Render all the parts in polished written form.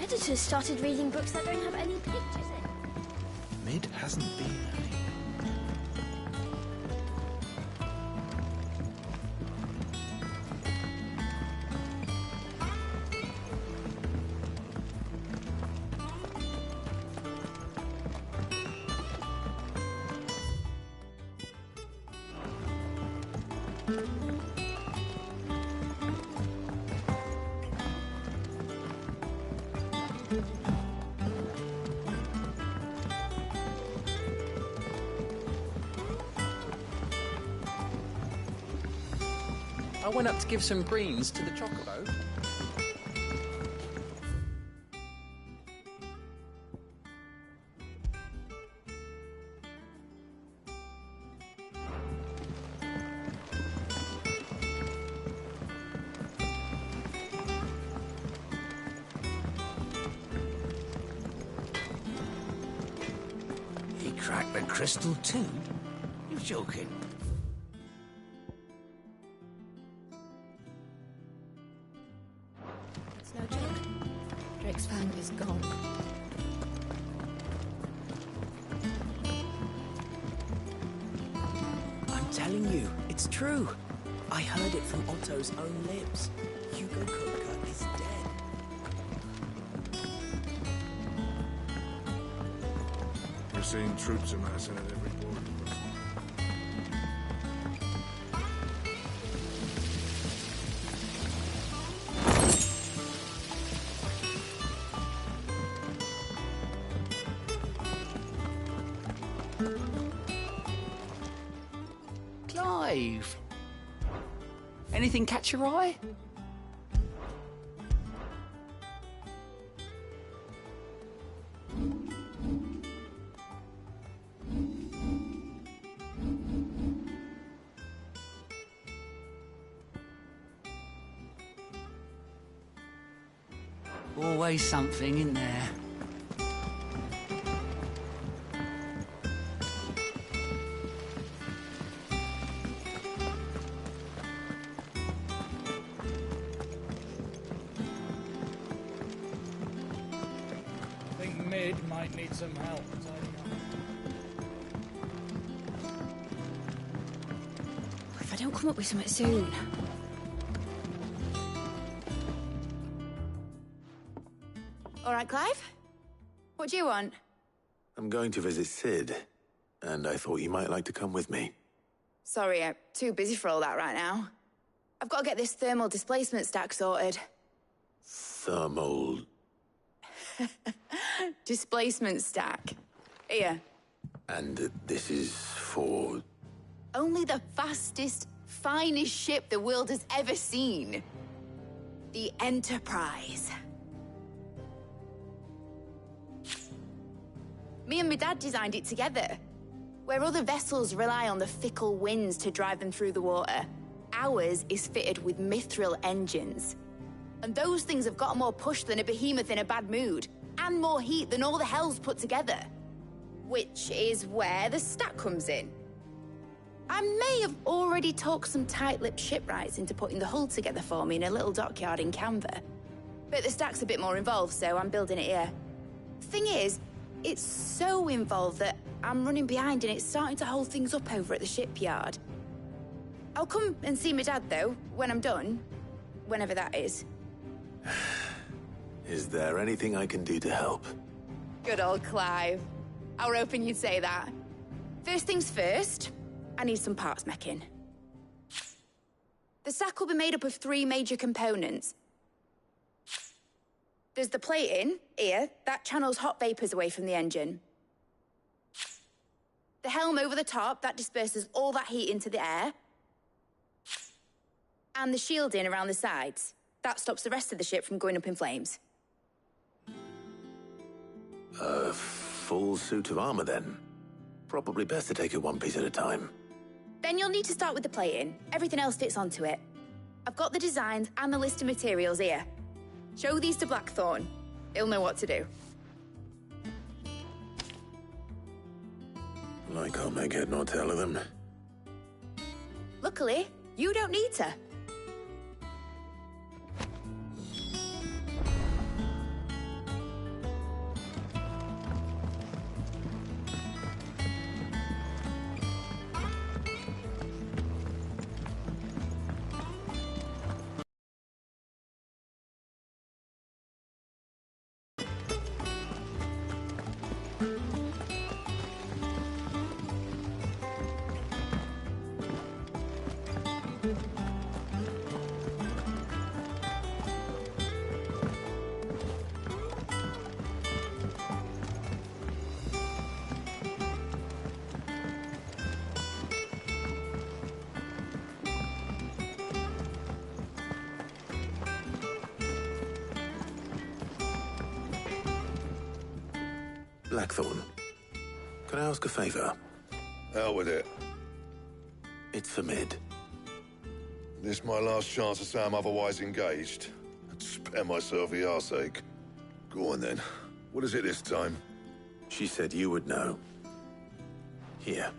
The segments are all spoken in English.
predators started reading books that don't have any pictures in. Mid hasn't been any. I went up to give some greens to the chocobo. He cracked the crystal too? You're joking. It's no joke. Drake's fang is gone. I'm telling you, it's true. I heard it from Otto's own lips. Hugo Kupka is dead. We're seeing troops amassing at every border. Clive! Anything catch your eye? Always something in there. I think Mid might need some help tidying up. If I don't come up with something soon. All right, Clive? What do you want? I'm going to visit Sid, and I thought you might like to come with me. Sorry, I'm too busy for all that right now. I've got to get this thermal displacement stack sorted. Thermal... Displacement stack. Here. And this is for... Only the fastest, finest ship the world has ever seen. The Enterprise. Me and my dad designed it together. Where other vessels rely on the fickle winds to drive them through the water, ours is fitted with mithril engines. And those things have got more push than a behemoth in a bad mood, and more heat than all the hells put together. Which is where the stack comes in. I may have already talked some tight-lipped shipwrights into putting the hull together for me in a little dockyard in Canva. But the stack's a bit more involved, so I'm building it here. Thing is, it's so involved that I'm running behind and it's starting to hold things up over at the shipyard. I'll come and see my dad, though, when I'm done. Whenever that is. Is there anything I can do to help? Good old Clive. I were hoping you'd say that. First things first, I need some parts meching. The stack will be made up of 3 major components. There's the plating, here, that channels hot vapors away from the engine. The helm over the top, that disperses all that heat into the air. And the shielding around the sides. That stops the rest of the ship from going up in flames. A full suit of armor, then? Probably best to take it one piece at a time. Then you'll need to start with the plating. Everything else fits onto it. I've got the designs and the list of materials here. Show these to Blackthorn. He'll know what to do. I can't make head nor tail of them. Luckily, you don't need to. Blackthorn. Can I ask a favor? Hell with it. It's for Mid. This my last chance to say I'm otherwise engaged. I'd spare myself the arseache. Go on then. What is it this time? She said you would know. Here.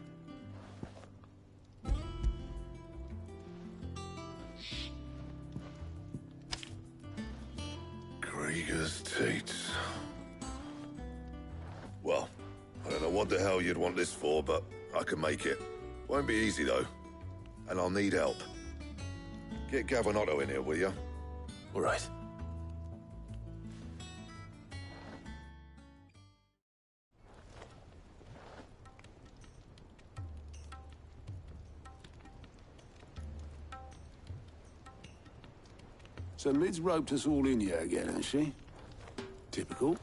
Krieger's teats. Well, I don't know what the hell you'd want this for, but I can make it. Won't be easy, though. And I'll need help. Get Gavin-Otto in here, will you? All right. So Mid's roped us all in here again, has she? Typical.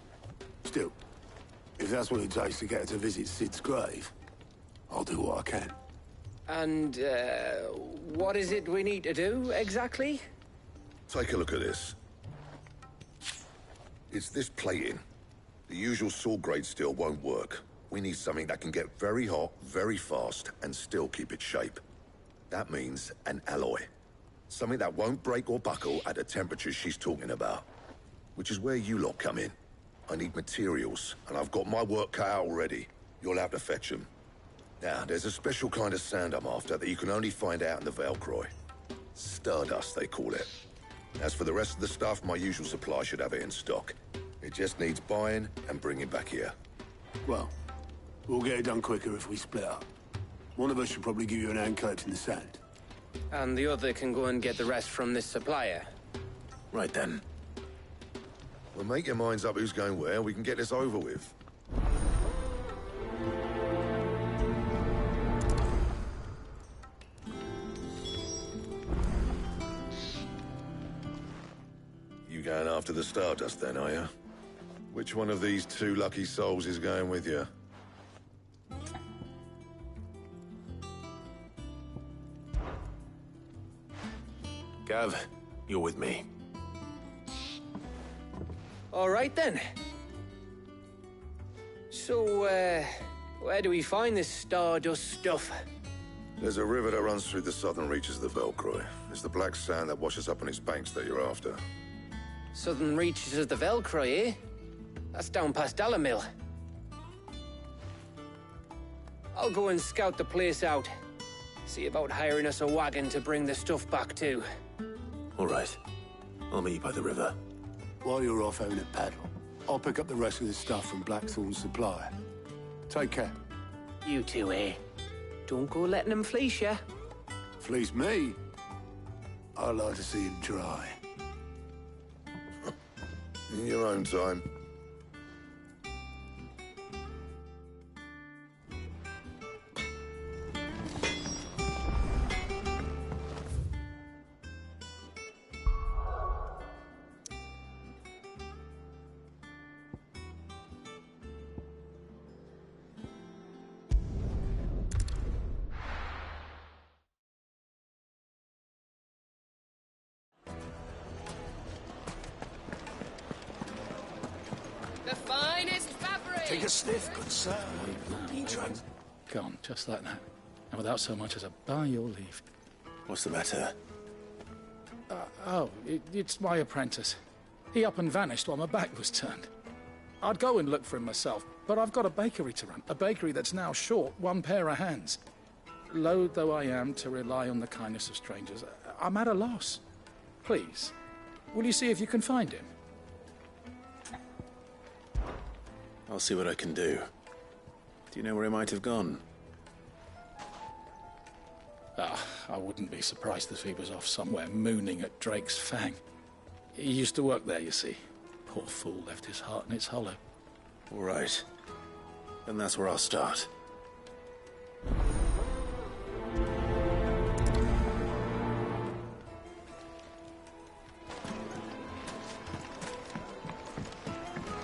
Still, if that's what it takes to get her to visit Sid's grave, I'll do what I can. And, what is it we need to do, exactly? Take a look at this. It's this plating. The usual saw grade steel won't work. We need something that can get very hot, very fast, and still keep its shape. That means an alloy. Something that won't break or buckle at the temperatures she's talking about. Which is where you lot come in. I need materials, and I've got my work cut out already. You'll have to fetch them. Now, there's a special kind of sand I'm after that you can only find out in the Velcroy. Stardust, they call it. As for the rest of the stuff, my usual supply should have it in stock. It just needs buying and bringing back here. Well, we'll get it done quicker if we split up. One of us should probably give you an hand collecting the sand. And the other can go and get the rest from this supplier. Right then. Well, make your minds up who's going where, we can get this over with. You going after the Stardust then, are you? Which one of these two lucky souls is going with you? Gav, you're with me. All right, then. So, where do we find this Stardust stuff? There's a river that runs through the southern reaches of the Velcroy. It's the black sand that washes up on its banks that you're after. Southern reaches of the Velcroy, eh? That's down past Alamill. I'll go and scout the place out. See about hiring us a wagon to bring the stuff back to. All right. I'll meet you by the river. While you're off having a paddle, I'll pick up the rest of the stuff from Blackthorn's supplier. Take care. You two, eh? Don't go letting them fleece ya. Fleece me? I like to see him try. In your own time. The finest fabric! Take a sniff, good sir. Drunk. Gone, just like that. And without so much as a by your leave. What's the matter? It's my apprentice. He up and vanished while my back was turned. I'd go and look for him myself, but I've got a bakery to run. A bakery that's now short one pair of hands. Loath though I am to rely on the kindness of strangers, I'm at a loss. Please, will you see if you can find him? I'll see what I can do. Do you know where he might have gone? I wouldn't be surprised if he was off somewhere mooning at Drake's Fang. He used to work there, you see. Poor fool left his heart in its hollow. All right. Then that's where I'll start.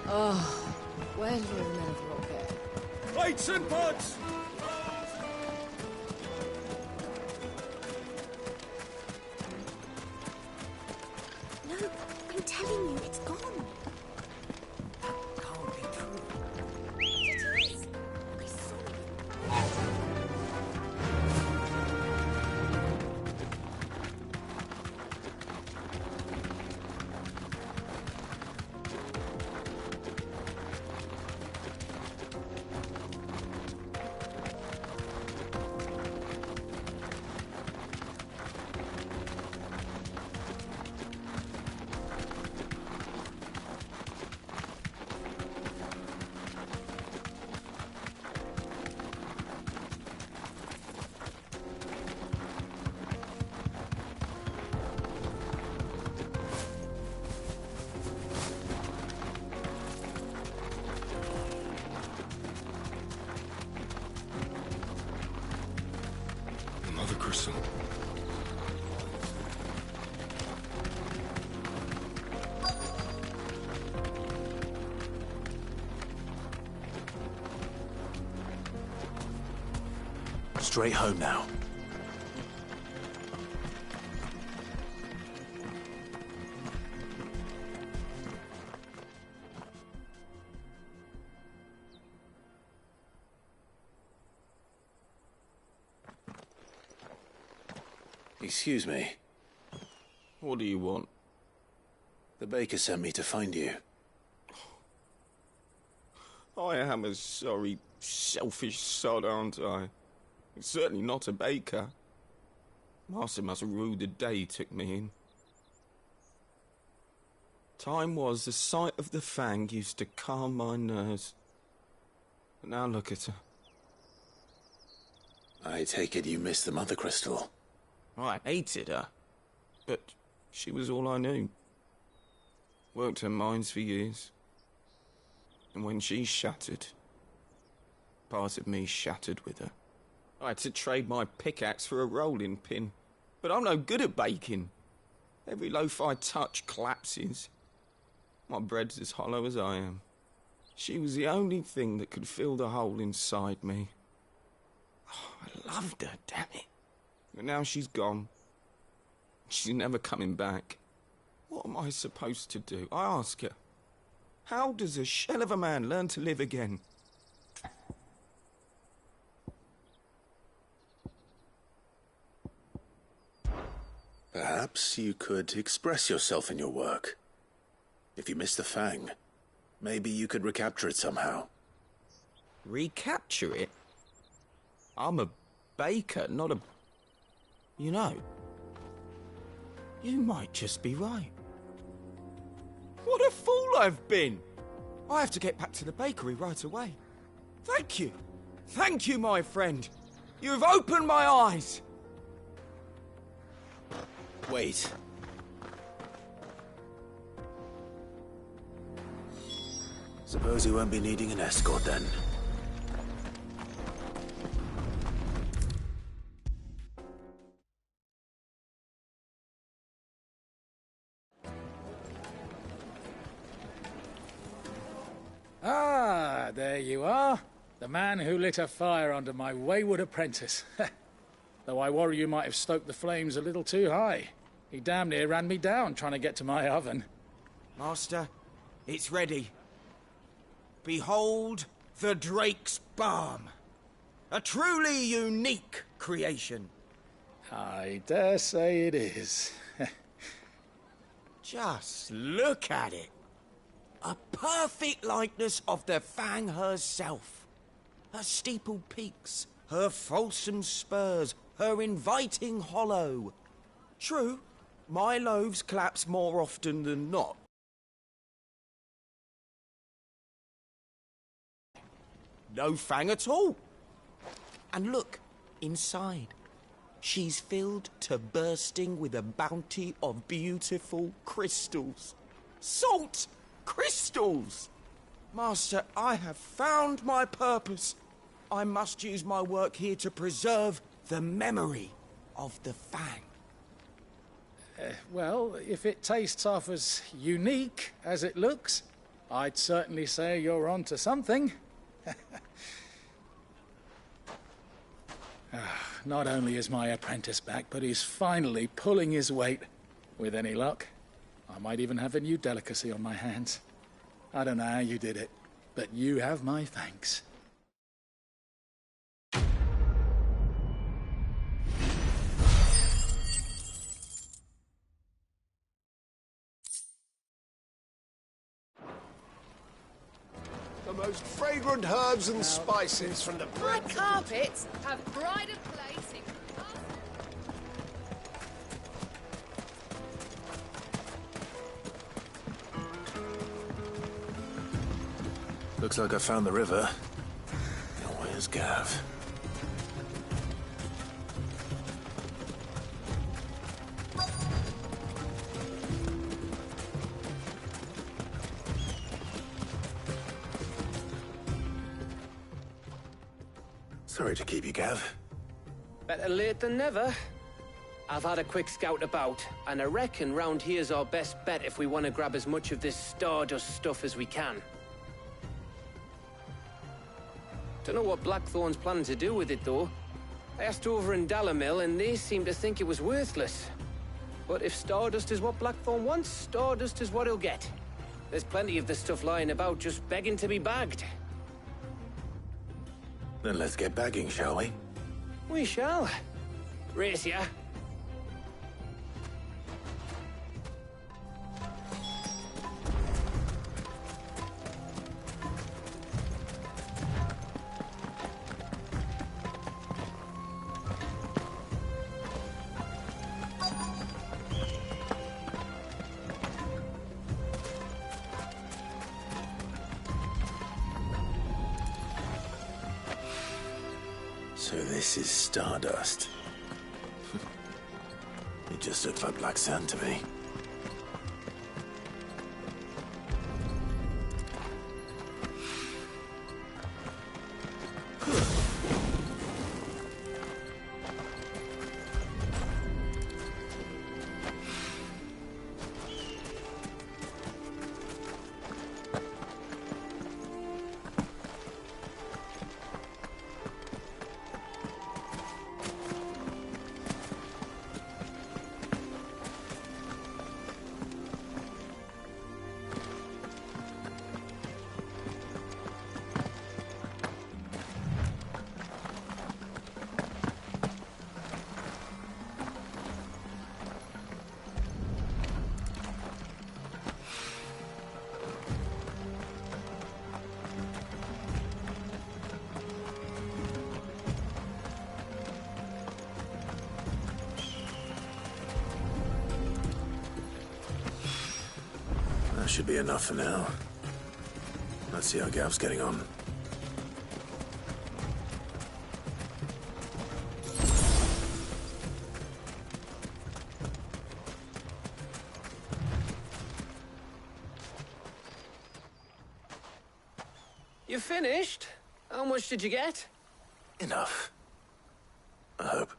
Oh, where's your men of rocket? Plates and pots! No, I'm telling you, it's gone. That can't be true. straight home now. Excuse me. What do you want? The baker sent me to find you. I am a sorry, selfish sod, aren't I? It's certainly not a baker. Master must have ruled the day he took me in. Time was the sight of the Fang used to calm my nerves. But now look at her. I take it you missed the Mother Crystal. I hated her, but she was all I knew. Worked her mines for years. And when she shattered, part of me shattered with her. I had to trade my pickaxe for a rolling pin, but I'm no good at baking. Every loaf I touch collapses. My bread's as hollow as I am. She was the only thing that could fill the hole inside me. Oh, I loved her, damn it. But now she's gone. She's never coming back. What am I supposed to do? I ask her. How does a shell of a man learn to live again? Perhaps you could express yourself in your work. If you missed the Fang, maybe you could recapture it somehow. Recapture it? I'm a baker, not a... You know, you might just be right. What a fool I've been! I have to get back to the bakery right away. Thank you. Thank you, my friend. You've opened my eyes. Wait. Suppose you won't be needing an escort then. Ah, there you are. The man who lit a fire under my wayward apprentice. Though I worry you might have stoked the flames a little too high. He damn near ran me down trying to get to my oven. Master, it's ready. Behold the Drake's Balm. A truly unique creation. I dare say it is. Just look at it. A perfect likeness of the Fang herself. Her steepled peaks, her fulsome spurs, her inviting hollow. True, my loaves collapse more often than not. No Fang at all. And look, inside. She's filled to bursting with a bounty of beautiful crystals. Salt crystals! Master, I have found my purpose. I must use my work here to preserve the memory of the Fang. Well, if it tastes half as unique as it looks, I'd certainly say you're onto something. Not only is my apprentice back, but he's finally pulling his weight. With any luck, I might even have a new delicacy on my hands. I don't know how you did it, but you have my thanks. The most fragrant herbs and spices from the... My carpets have pride of place in... Looks like I found the river. Now where's Gav? Sorry to keep you, Gav. Better late than never. I've had a quick scout about, and I reckon round here's our best bet if we want to grab as much of this stardust stuff as we can. Don't know what Blackthorn's planning to do with it, though. I asked over in Dallamil, and they seemed to think it was worthless. But if Stardust is what Blackthorn wants, Stardust is what he'll get. There's plenty of this stuff lying about, just begging to be bagged. Then let's get bagging, shall we? We shall. Race ya. So this is Stardust. It just looks like black sand to me. That should be enough for now. Let's see how Gav's getting on. You finished? How much did you get? Enough. I hope.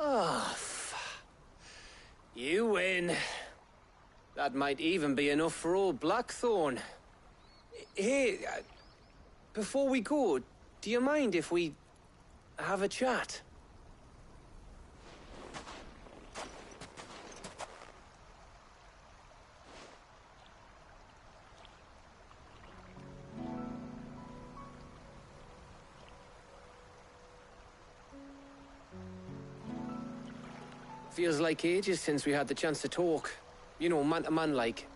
Oh, you win. That might even be enough for old Blackthorn. Hey, before we go, do you mind if we have a chat? Feels like ages since we had the chance to talk. You know, man to man like.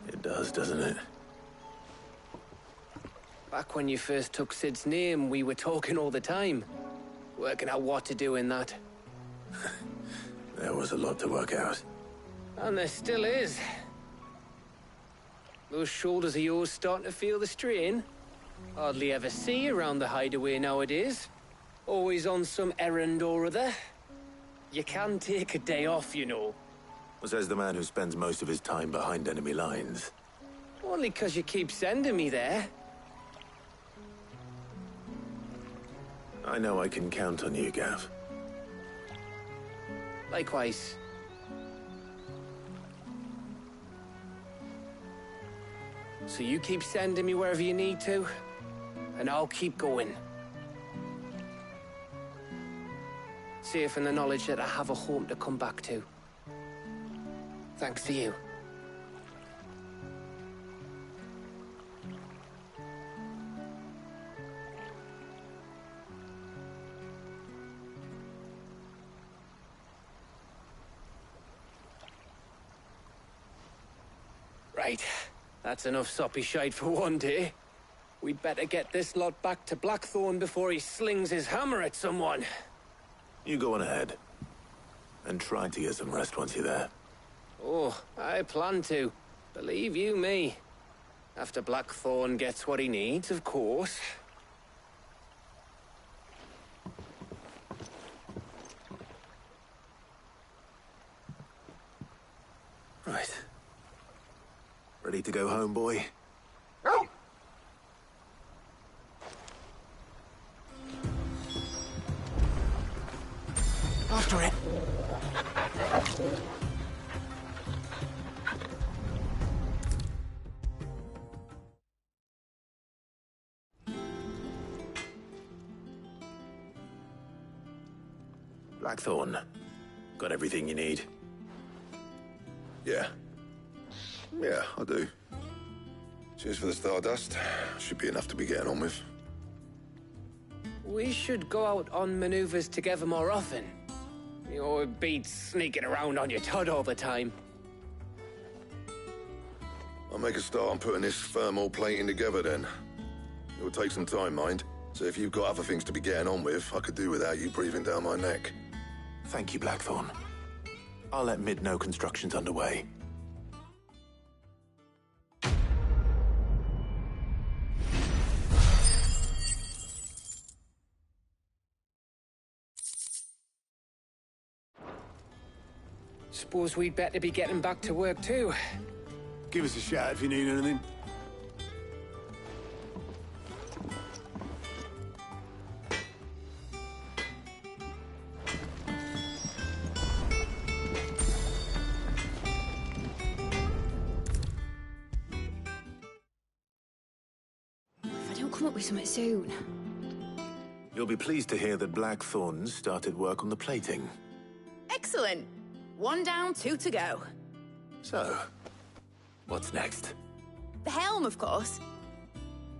It does, doesn't it? Back when you first took Sid's name, we were talking all the time. Working out what to do in that. There was a lot to work out. And there still is. Those shoulders of yours starting to feel the strain. Hardly ever see you around the hideaway nowadays. Always on some errand or other. You can take a day off, you know. Says the man who spends most of his time behind enemy lines. Only 'cause you keep sending me there. I know I can count on you, Gav. Likewise. So you keep sending me wherever you need to, and I'll keep going. Safe in the knowledge that I have a home to come back to. Thanks to you. Right. That's enough soppy shite for one day. We'd better get this lot back to Blackthorn before he slings his hammer at someone. You go on ahead. And try to get some rest once you're there. Oh, I plan to. Believe you me. After Blackthorn gets what he needs, of course. Right. Ready to go home, boy? After it. Blackthorn, got everything you need? Yeah. Yeah, I do. Cheers for the stardust. Should be enough to be getting on with. We should go out on maneuvers together more often. You know, it beats sneaking around on your Todd all the time. I'll make a start on putting this thermal plating together then. It will take some time, mind. So if you've got other things to be getting on with, I could do without you breathing down my neck. Thank you, Blackthorn. I'll let Mid know construction's underway. Suppose we'd better be getting back to work too. Give us a shout if you need anything. If I don't come up with something soon. You'll be pleased to hear that Blackthorn's started work on the plating. Excellent. 1 down, 2 to go. So, what's next? The helm, of course.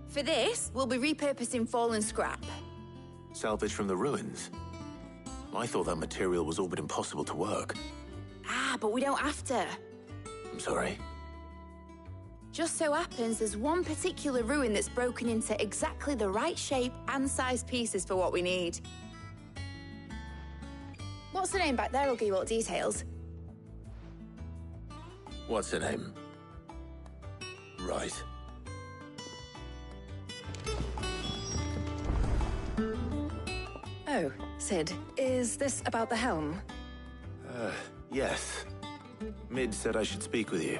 For this, we'll be repurposing fallen scrap. Salvage from the ruins? I thought that material was all but impossible to work. Ah, but we don't have to. I'm sorry. Just so happens there's one particular ruin that's broken into exactly the right shape and size pieces for what we need. What's the name back there? I'll give you all the details. What's her name? Right. Oh, Sid, is this about the helm? Yes. Mid said I should speak with you.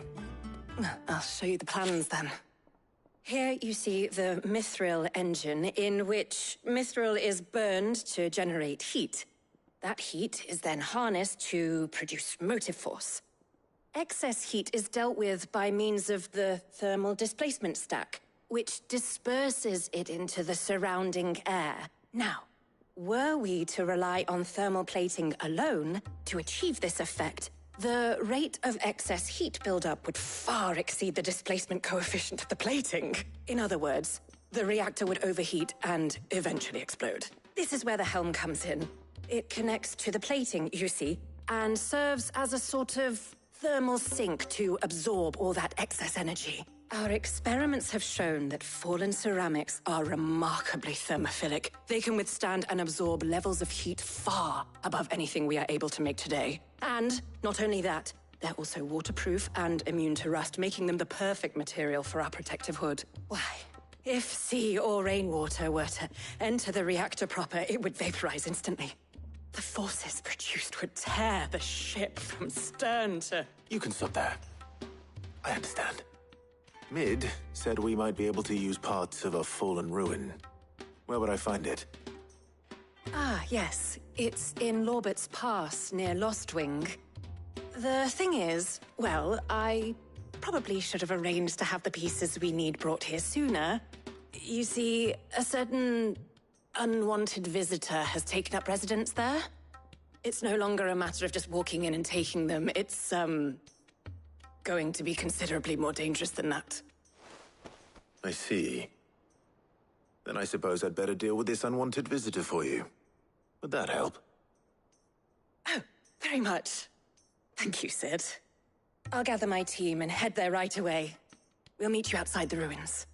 I'll show you the plans then. Here you see the mithril engine, in which mithril is burned to generate heat. That heat is then harnessed to produce motive force. Excess heat is dealt with by means of the thermal displacement stack, which disperses it into the surrounding air. Now, were we to rely on thermal plating alone to achieve this effect, the rate of excess heat buildup would far exceed the displacement coefficient of the plating. In other words, the reactor would overheat and eventually explode. This is where the helm comes in. It connects to the plating, you see, and serves as a sort of thermal sink to absorb all that excess energy. Our experiments have shown that fallen ceramics are remarkably thermophilic. They can withstand and absorb levels of heat far above anything we are able to make today. And not only that, they're also waterproof and immune to rust, making them the perfect material for our protective hood. Why, if sea or rainwater were to enter the reactor proper, it would vaporize instantly. The forces produced would tear the ship from stern to... You can stop there. I understand. Mid said we might be able to use parts of a fallen ruin. Where would I find it? Ah, yes. It's in Lorbert's Pass, near Lostwing. The thing is, well, I probably should have arranged to have the pieces we need brought here sooner. You see, a certain unwanted visitor has taken up residence there. It's no longer a matter of just walking in and taking them. It's, going to be considerably more dangerous than that. I see. Then I suppose I'd better deal with this unwanted visitor for you. Would that help? Oh, very much. Thank you, Sid. I'll gather my team and head there right away. We'll meet you outside the ruins.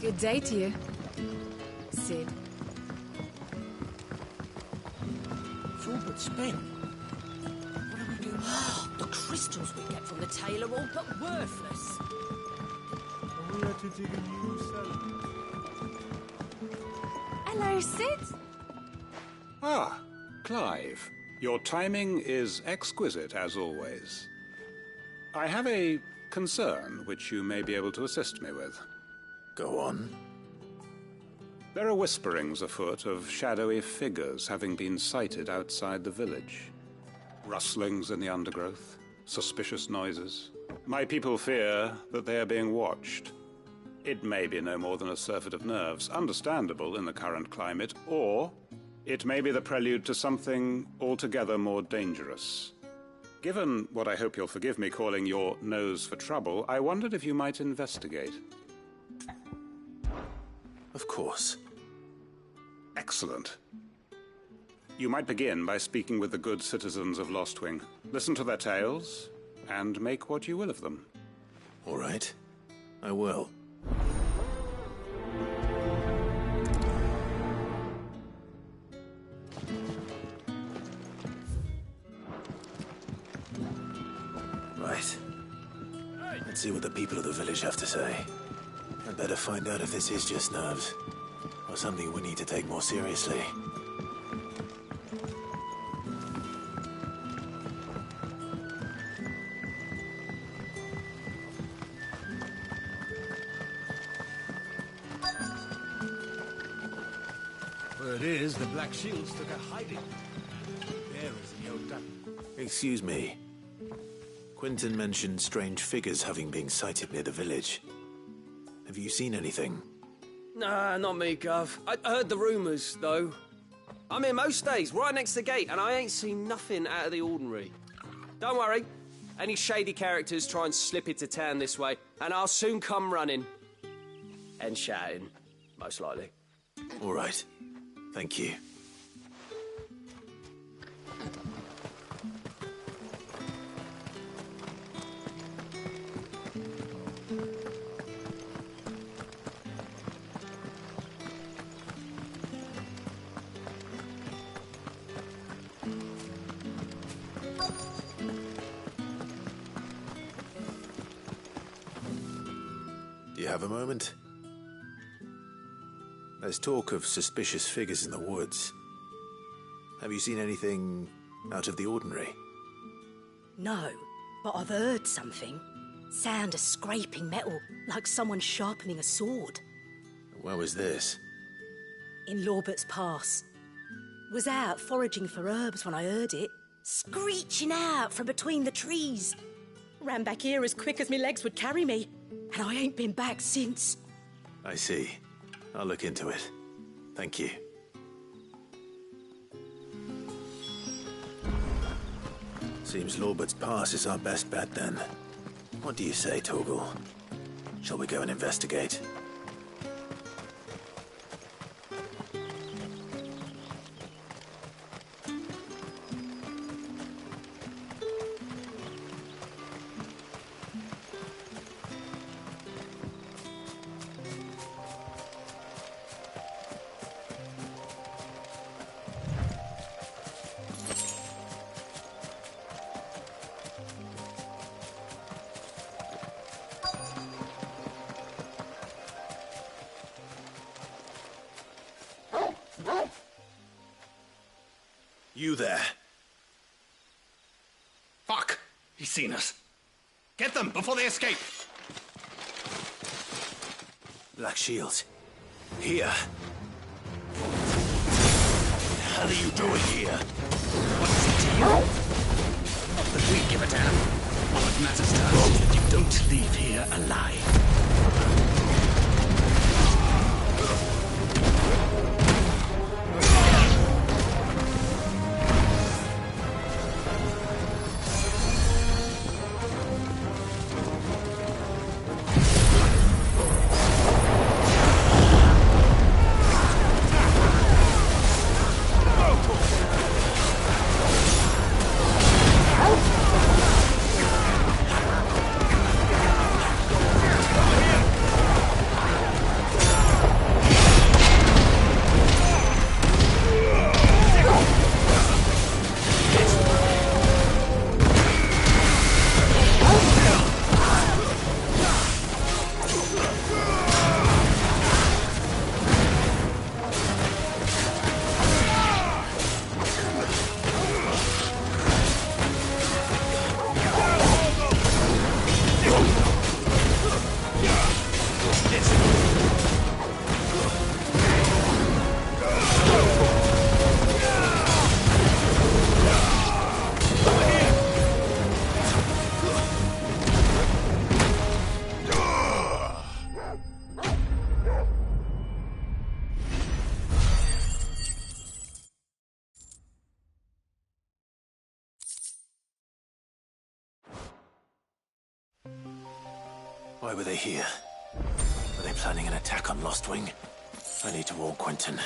Good day to you, Sid. It's all but spent. The crystals we get from the tail are all but worthless. We had to dig a new cellar. Hello, Sid. Ah, Clive. Your timing is exquisite, as always. I have a concern which you may be able to assist me with. Go on. There are whisperings afoot of shadowy figures having been sighted outside the village. Rustlings in the undergrowth, suspicious noises. My people fear that they are being watched. It may be no more than a surfeit of nerves, understandable in the current climate, or it may be the prelude to something altogether more dangerous. Given what I hope you'll forgive me calling your nose for trouble, I wondered if you might investigate. Of course. Excellent. You might begin by speaking with the good citizens of Lostwing. Listen to their tales, and make what you will of them. All right. I will. Right. Let's see what the people of the village have to say. I'd better find out if this is just nerves, or something we need to take more seriously. Word is, the Black Shields took a hiding. There is the old duck. Excuse me. Quinton mentioned strange figures having been sighted near the village. Have you seen anything? Nah, not me, Gov. I heard the rumours, though. I'm here most days, right next to the gate, and I ain't seen nothing out of the ordinary. Don't worry. Any shady characters try and slip into town this way, and I'll soon come running. And shouting, most likely. All right. Thank you. Do you have a moment? There's talk of suspicious figures in the woods. Have you seen anything out of the ordinary? No, but I've heard something. Sound of scraping metal, like someone sharpening a sword. Where was this? In Lorbert's Pass. Was out foraging for herbs when I heard it, screeching out from between the trees. Ran back here as quick as my legs would carry me, and I ain't been back since. I see. I'll look into it. Thank you. Seems Lorbert's Pass is our best bet then. What do you say, Torgal? Shall we go and investigate? You there? Fuck! He's seen us. Get them before they escape! Black Shields. Here. What the hell are you doing here? What is it to you? Not that we give a damn. All it matters to us is that you don't leave here alive. Why were they here? Were they planning an attack on Lostwing? I need to warn Quentin.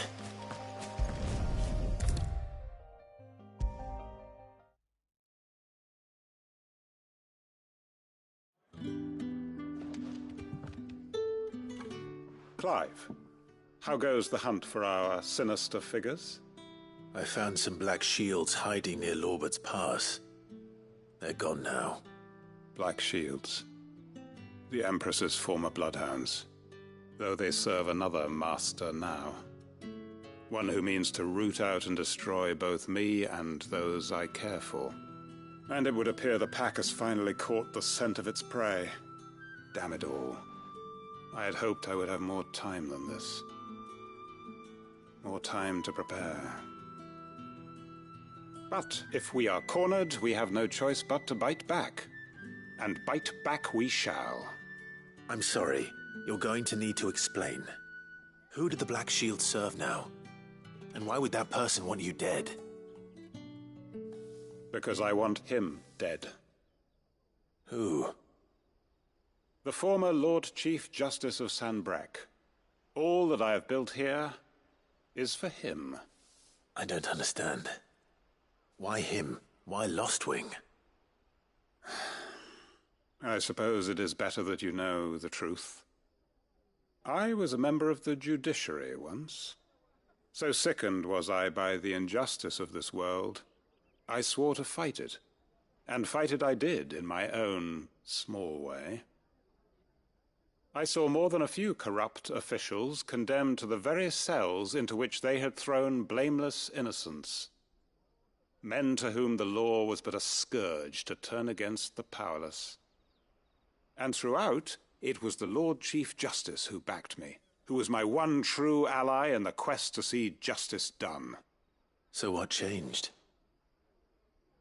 Clive, how goes the hunt for our sinister figures? I found some black shields hiding near Lorbert's Pass. They're gone now. Black shields. The Empress's former bloodhounds, though they serve another master now. One who means to root out and destroy both me and those I care for. And it would appear the pack has finally caught the scent of its prey. Damn it all. I had hoped I would have more time than this. More time to prepare. But if we are cornered, we have no choice but to bite back. And bite back we shall. I'm sorry. You're going to need to explain. Who do the Black Shields serve now? And why would that person want you dead? Because I want him dead. Who? The former Lord Chief Justice of Sanbreque. All that I have built here is for him. I don't understand. Why him? Why Lostwing? I suppose it is better that you know the truth. I was a member of the judiciary once. So sickened was I by the injustice of this world, I swore to fight it. And fight it I did, in my own small way. I saw more than a few corrupt officials condemned to the very cells into which they had thrown blameless innocents. Men to whom the law was but a scourge to turn against the powerless. And throughout, it was the Lord Chief Justice who backed me, who was my one true ally in the quest to see justice done. So what changed?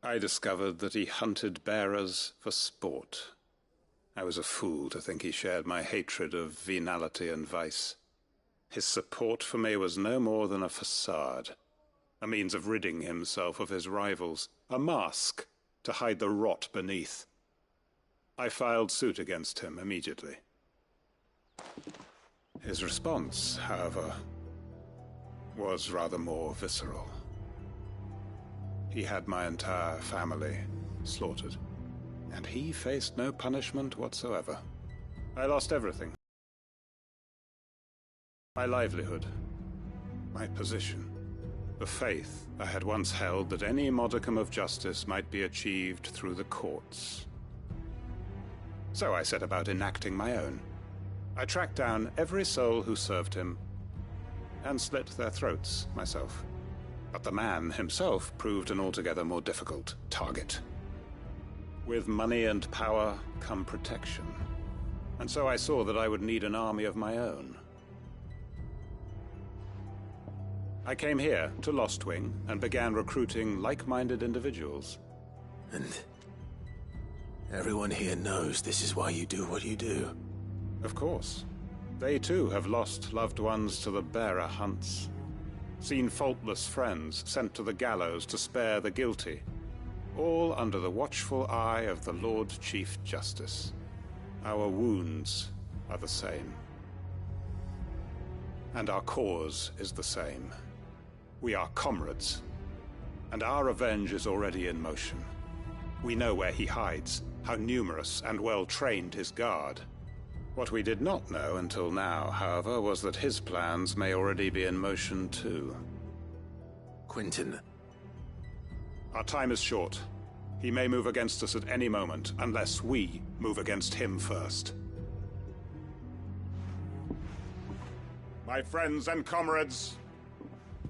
I discovered that he hunted bearers for sport. I was a fool to think he shared my hatred of venality and vice. His support for me was no more than a facade, a means of ridding himself of his rivals, a mask to hide the rot beneath. I filed suit against him immediately. His response, however, was rather more visceral. He had my entire family slaughtered, and he faced no punishment whatsoever. I lost everything. My livelihood, my position, the faith I had once held that any modicum of justice might be achieved through the courts. So I set about enacting my own. I tracked down every soul who served him, and slit their throats myself. But the man himself proved an altogether more difficult target. With money and power come protection, and so I saw that I would need an army of my own. I came here to Lostwing and began recruiting like-minded individuals. And everyone here knows this is why you do what you do. Of course. They too have lost loved ones to the bearer hunts. Seen faultless friends sent to the gallows to spare the guilty. All under the watchful eye of the Lord Chief Justice. Our wounds are the same. And our cause is the same. We are comrades. And our revenge is already in motion. We know where he hides, how numerous and well-trained his guard. What we did not know until now, however, was that his plans may already be in motion too. Quentin. Our time is short. He may move against us at any moment, unless we move against him first. My friends and comrades,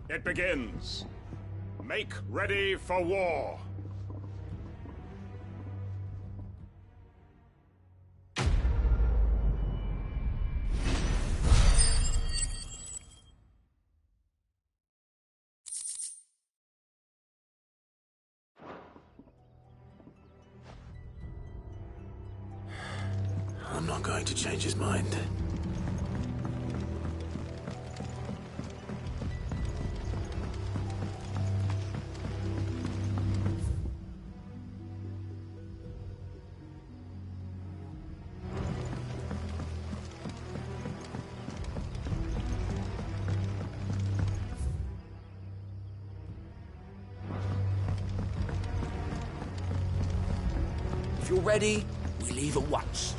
it begins. Make ready for war. I'm not going to change his mind. If you're ready, we leave at once.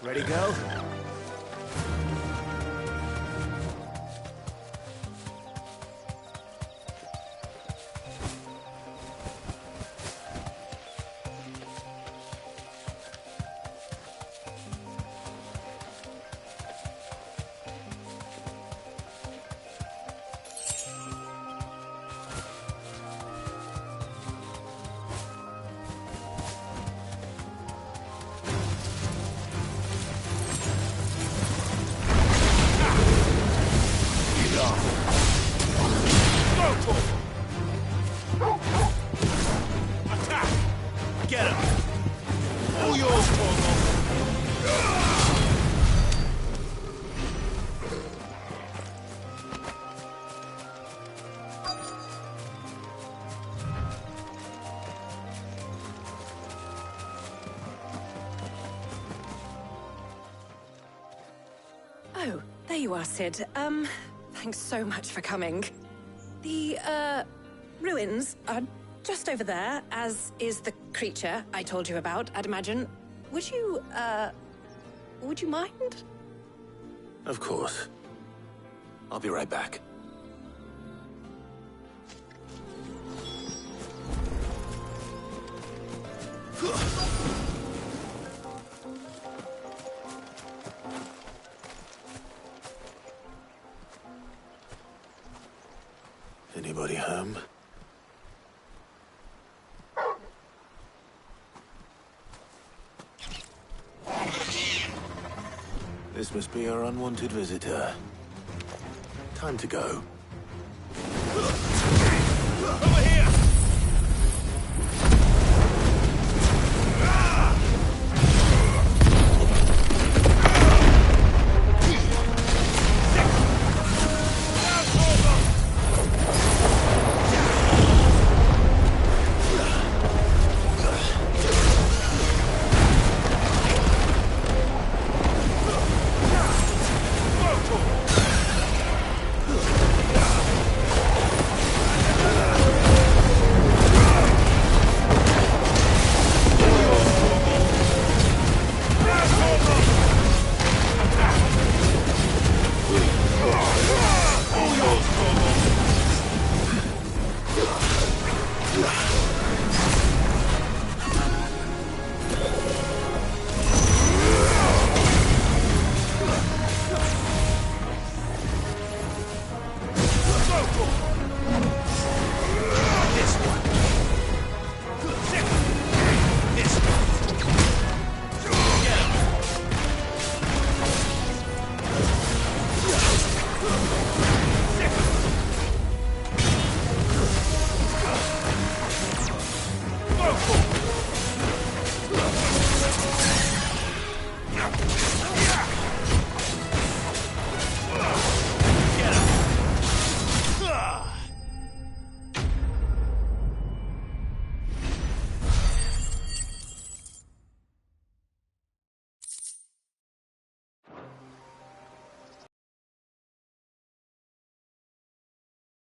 Ready, go? Oh, there you are, Sid. Thanks so much for coming. The, ruins are just over there, as is the creature I told you about, I'd imagine. Would you mind? Of course. I'll be right back. Anybody home? This must be our unwanted visitor. Time to go. Over here!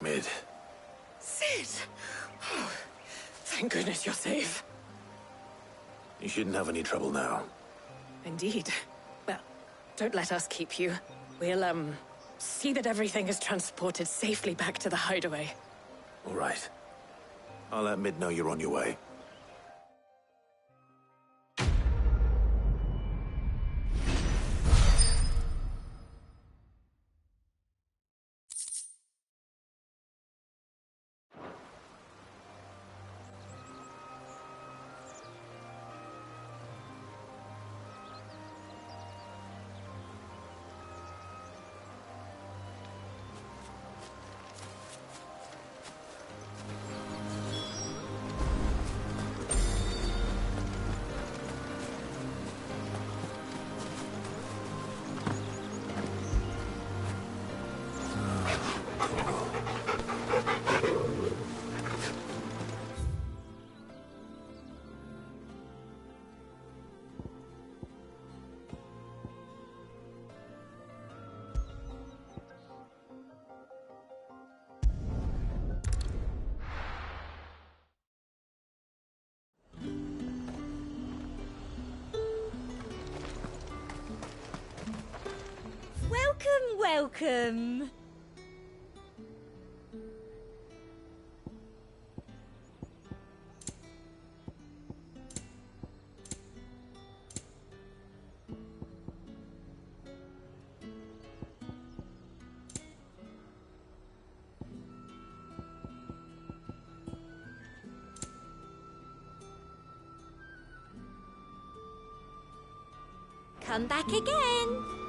Mid. Sid! Oh, thank goodness you're safe. You shouldn't have any trouble now. Indeed. Well, don't let us keep you. We'll, see that everything is transported safely back to the hideaway. All right. I'll let Mid know you're on your way. welcome. Come back again.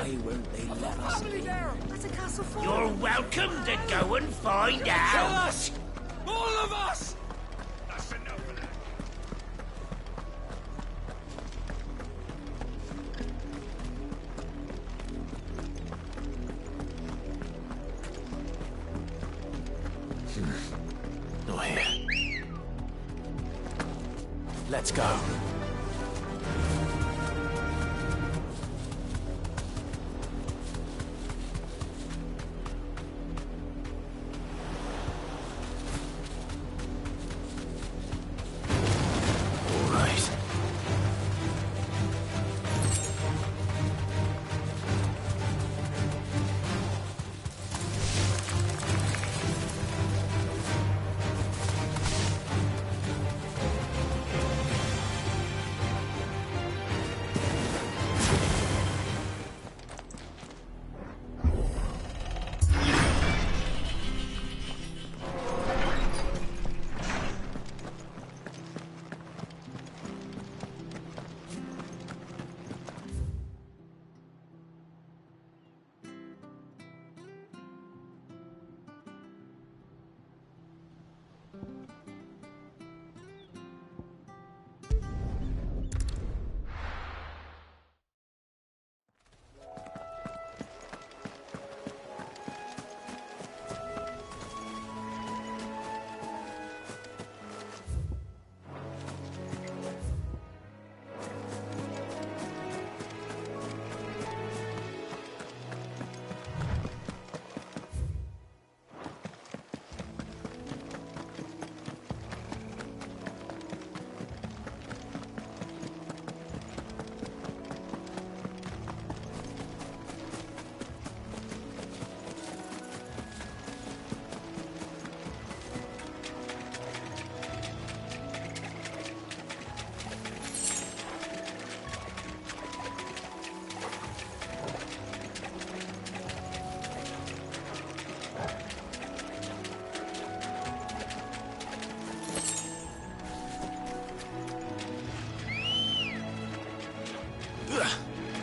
Why won't they let us in? That's a castle for. You're welcome to go and find out. Kill us! All of us! That's enough of that. Not here. Let's go.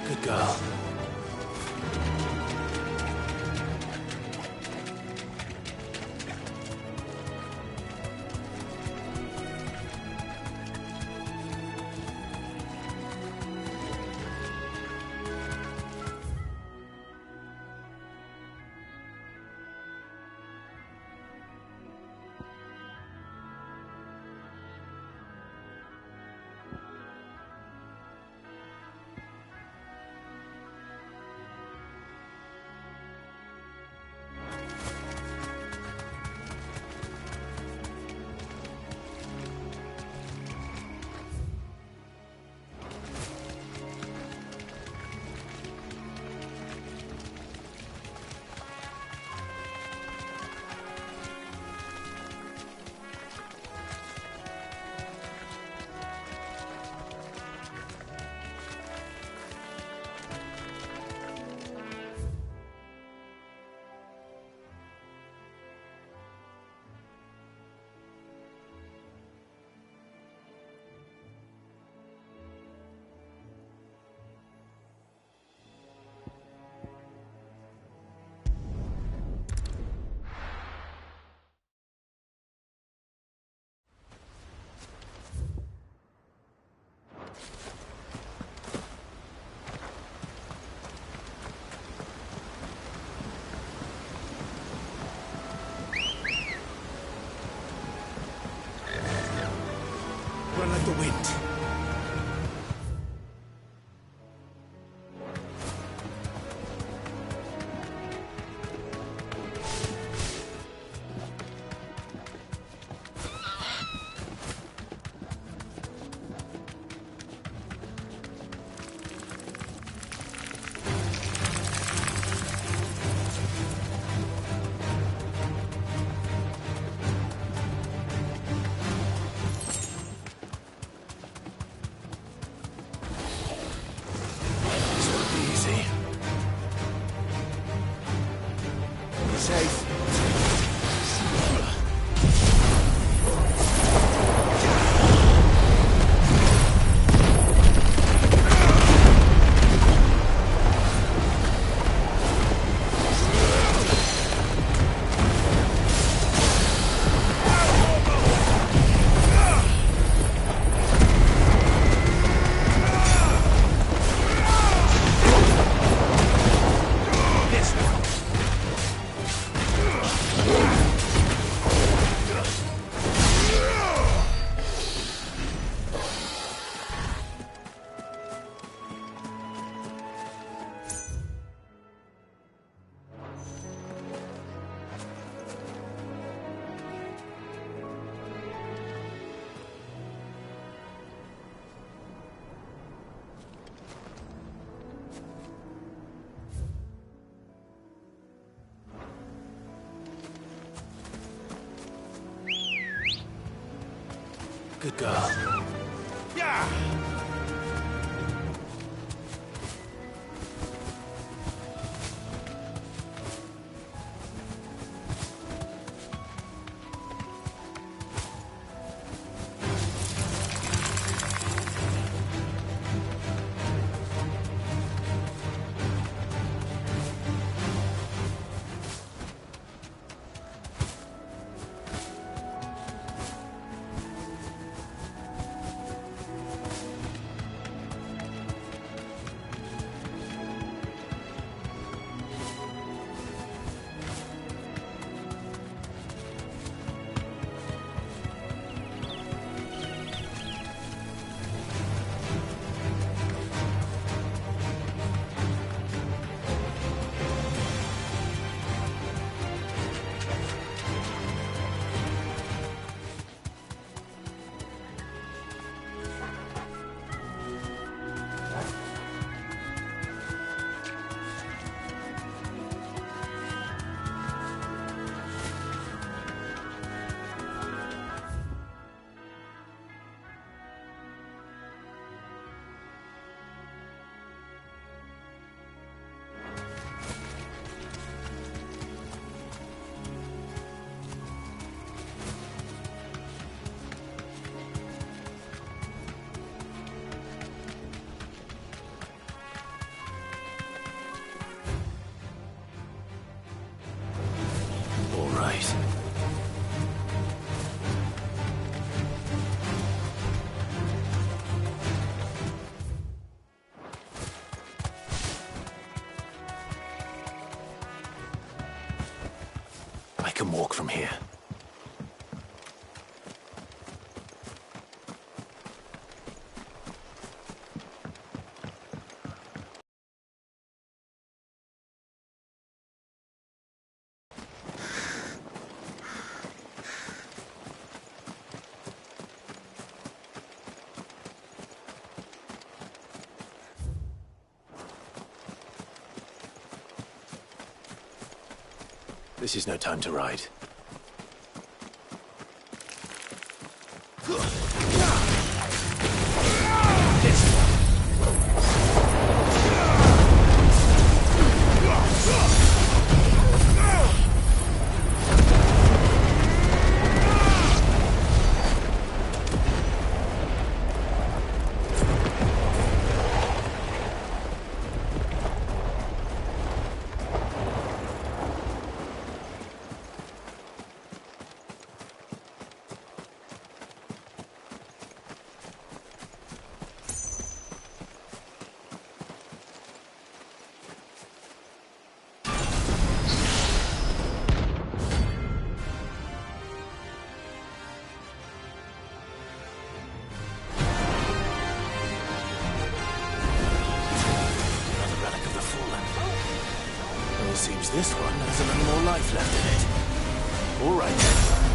Good girl. wind. Safe. Good girl. Yeah! All right. I can walk from here. This is no time to ride. Guess this one has a little more life left in it. All right then.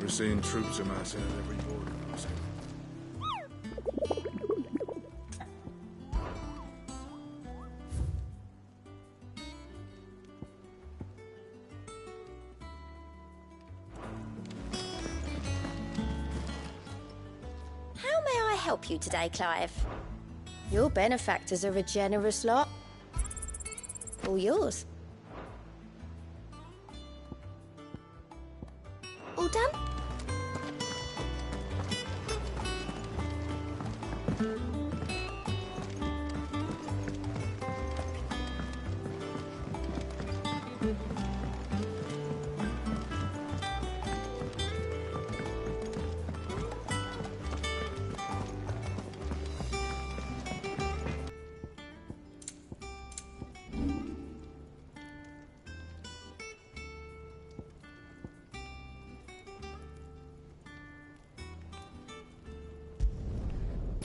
We're seeing troops amassing at every border crossing. How may I help you today, Clive? Your benefactors are a generous lot. All yours. All done?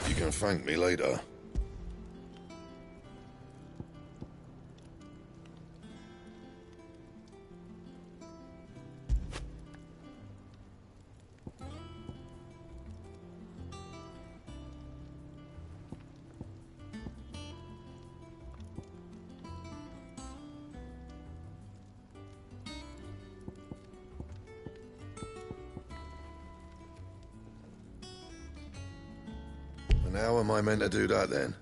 You can thank me later. And how am I meant to do that then?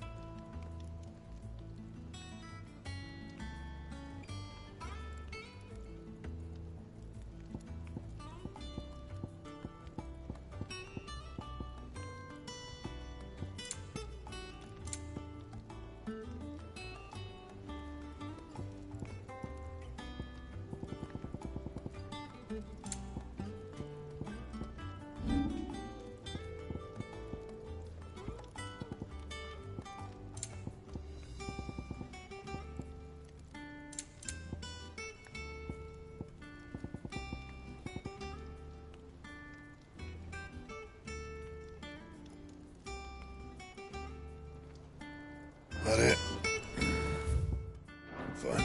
That it? Fine.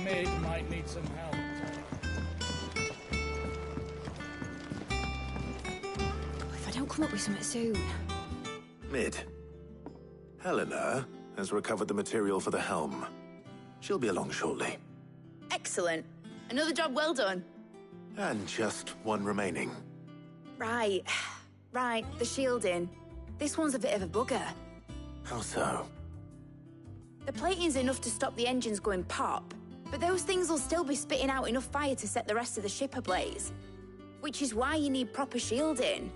Mid might need some help. If I don't come up with something soon. Mid. Helena has recovered the material for the helm. She'll be along shortly. Excellent. Another job well done. And just one remaining. Right. Right, the shielding. This one's a bit of a bugger. How so? The plating's enough to stop the engines going pop, but those things will still be spitting out enough fire to set the rest of the ship ablaze. Which is why you need proper shielding.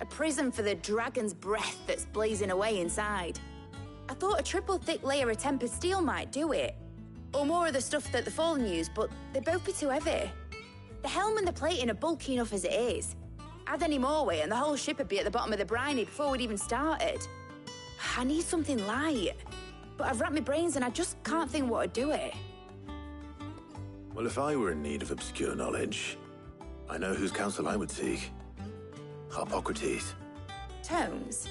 A prison for the dragon's breath that's blazing away inside. I thought a triple thick layer of tempered steel might do it. Or more of the stuff that the Fallen use, but they'd both be too heavy. The helm and the plating are bulky enough as it is. Add any more weight and the whole ship would be at the bottom of the briny before we'd even started. I need something light. But I've racked my brains and I just can't think what would do it. Well, if I were in need of obscure knowledge, I know whose counsel I would seek. Harpocrates. Tones?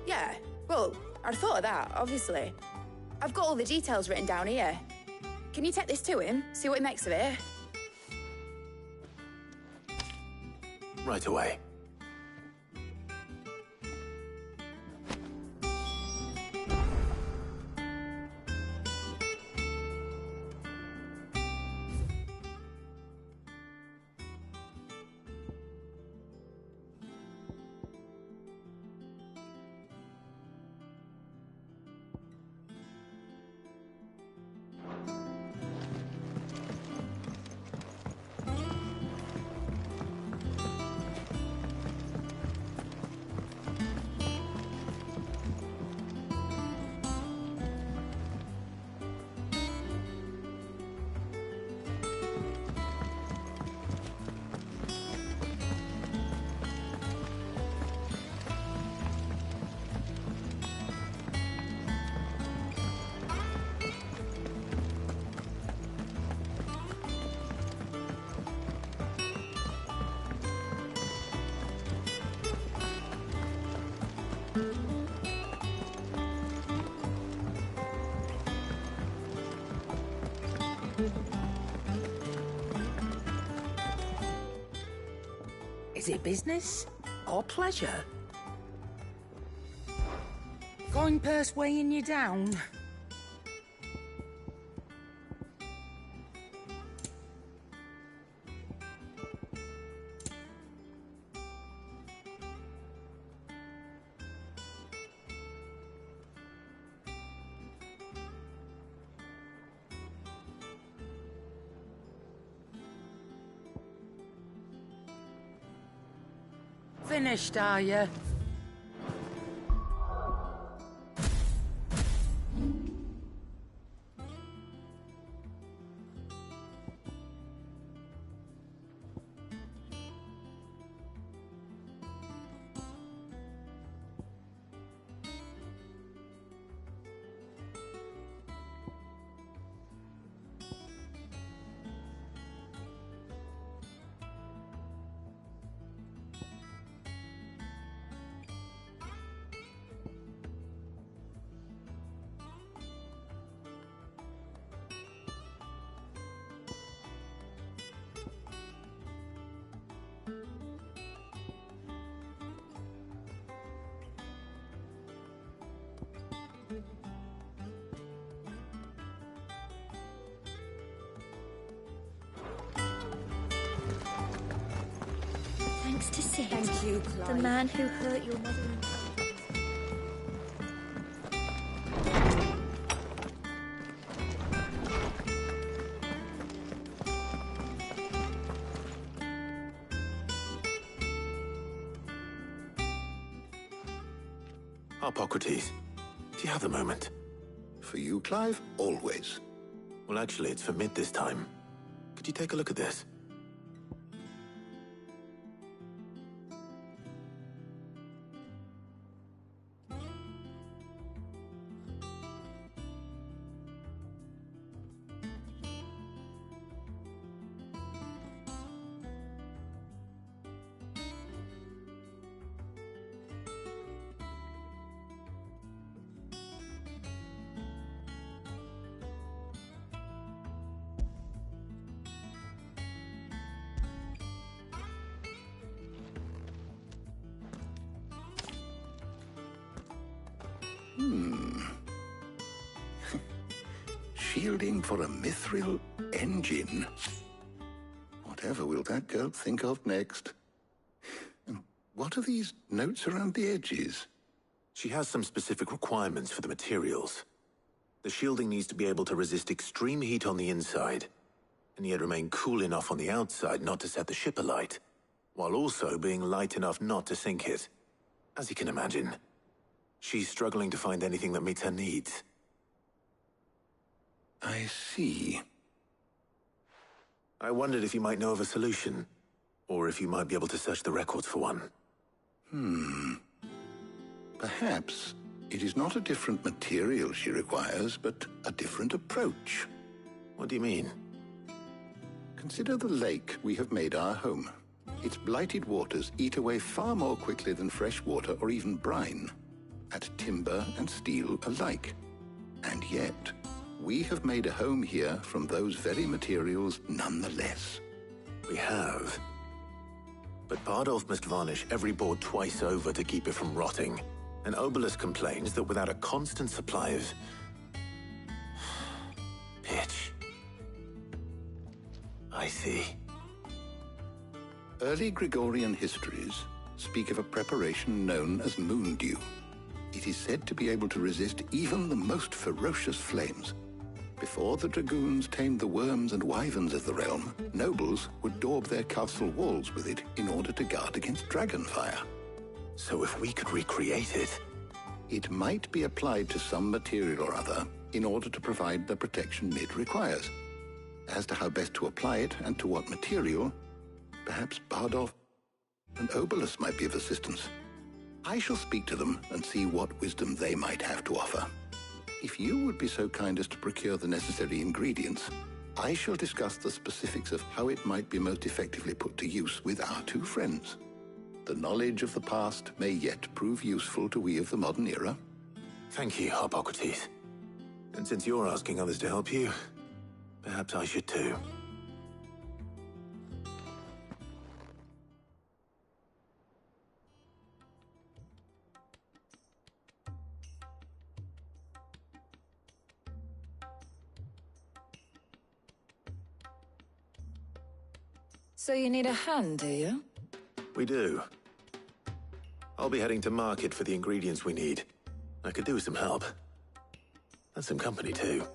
Yeah, well, I'd thought of that, obviously. I've got all the details written down here. Can you take this to him, see what he makes of it? Right away. Is it business or pleasure? Coin purse weighing you down? Finished, are you? Thanks to Sid. Thank you, Clive. The man who hurt your mother and father. Harpocrates, do you have a moment? For you, Clive? Always. Well, actually, it's for mid this time. Could you take a look at this? Shielding for a mithril engine. Whatever will that girl think of next? And what are these notes around the edges? She has some specific requirements for the materials. The shielding needs to be able to resist extreme heat on the inside, and yet remain cool enough on the outside not to set the ship alight, while also being light enough not to sink it. As you can imagine, She's struggling to find anything that meets her needs. I see. I wondered if you might know of a solution, or if you might be able to search the records for one. Perhaps it is not a different material she requires, but a different approach. What do you mean? Consider the lake we have made our home. Its blighted waters eat away far more quickly than fresh water or even brine, at timber and steel alike. And yet, we have made a home here from those very materials nonetheless. We have. But Bardolph must varnish every board twice over to keep it from rotting. And Obelus complains that without a constant supply of pitch. I see. Early Gregorian histories speak of a preparation known as moon dew. It is said to be able to resist even the most ferocious flames. Before the dragoons tamed the worms and wyverns of the realm, nobles would daub their castle walls with it in order to guard against dragon fire. So if we could recreate it... It might be applied to some material or other in order to provide the protection Mid requires. As to how best to apply it and to what material, perhaps Bardolph and Obelus might be of assistance. I shall speak to them and see what wisdom they might have to offer. If you would be so kind as to procure the necessary ingredients, I shall discuss the specifics of how it might be most effectively put to use with our two friends. The knowledge of the past may yet prove useful to we of the modern era. Thank you, Hippocrates. And since you're asking others to help you, perhaps I should too. So you need a hand, do you? We do. I'll be heading to market for the ingredients we need. I could do with some help. And some company, too.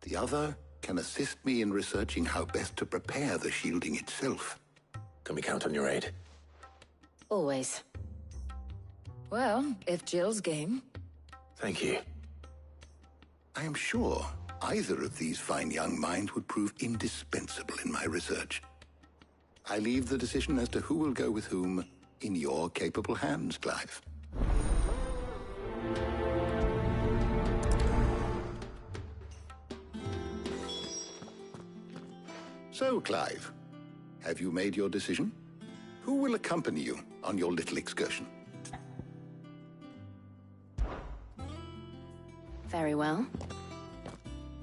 The other can assist me in researching how best to prepare the shielding itself. Can we count on your aid? Always. Well, if Jill's game. Thank you. I am sure either of these fine young minds would prove indispensable in my research. I leave the decision as to who will go with whom in your capable hands, Clive. So, Clive, have you made your decision? Who will accompany you on your little excursion? Very well.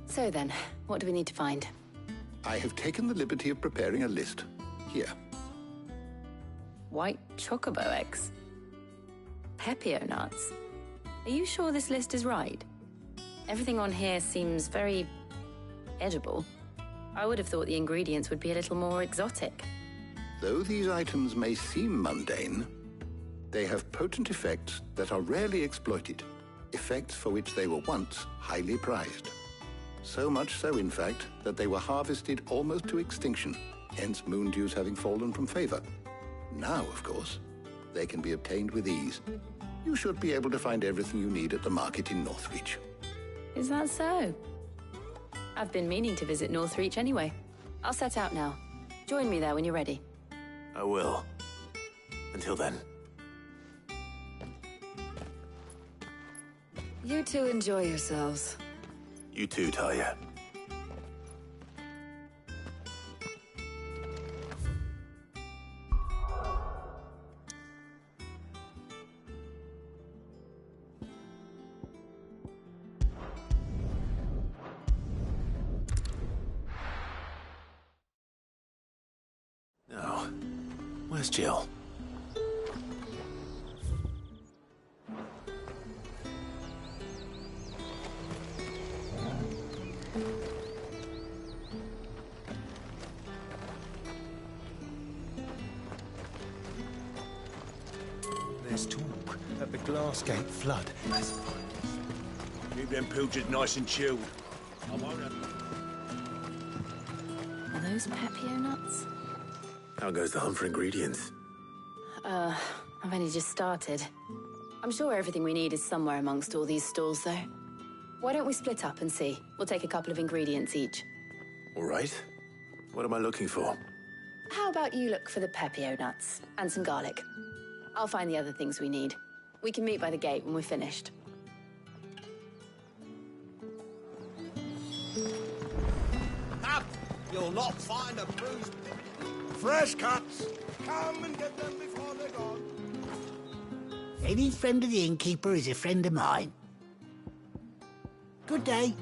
So then, what do we need to find? I have taken the liberty of preparing a list. Here. White chocobo eggs. Pepio nuts. Are you sure this list is right? Everything on here seems very edible. I would have thought the ingredients would be a little more exotic. Though these items may seem mundane, they have potent effects that are rarely exploited, effects for which they were once highly prized. So much so, in fact, that they were harvested almost to extinction, hence moon dews having fallen from favor. Now, of course, they can be obtained with ease. You should be able to find everything you need at the market in Northreach. Is that so? I've been meaning to visit Northreach anyway. I'll set out now. Join me there when you're ready. I will. Until then. You two enjoy yourselves. You too, Talia. Now, where's Jill? There's talk of the Glassgate flood. That's fine. Keep them pilgers nice and chilled. I won't have... Are those Pepio nuts? How goes the hunt for ingredients? I've only just started. I'm sure everything we need is somewhere amongst all these stalls, though. Why don't we split up and see? We'll take a couple of ingredients each. All right. What am I looking for? How about you look for the pepio nuts and some garlic? I'll find the other things we need. We can meet by the gate when we're finished. Up! You'll not find a bruised... Fresh cuts! Come and get them before they're gone. Any friend of the innkeeper is a friend of mine. Good day.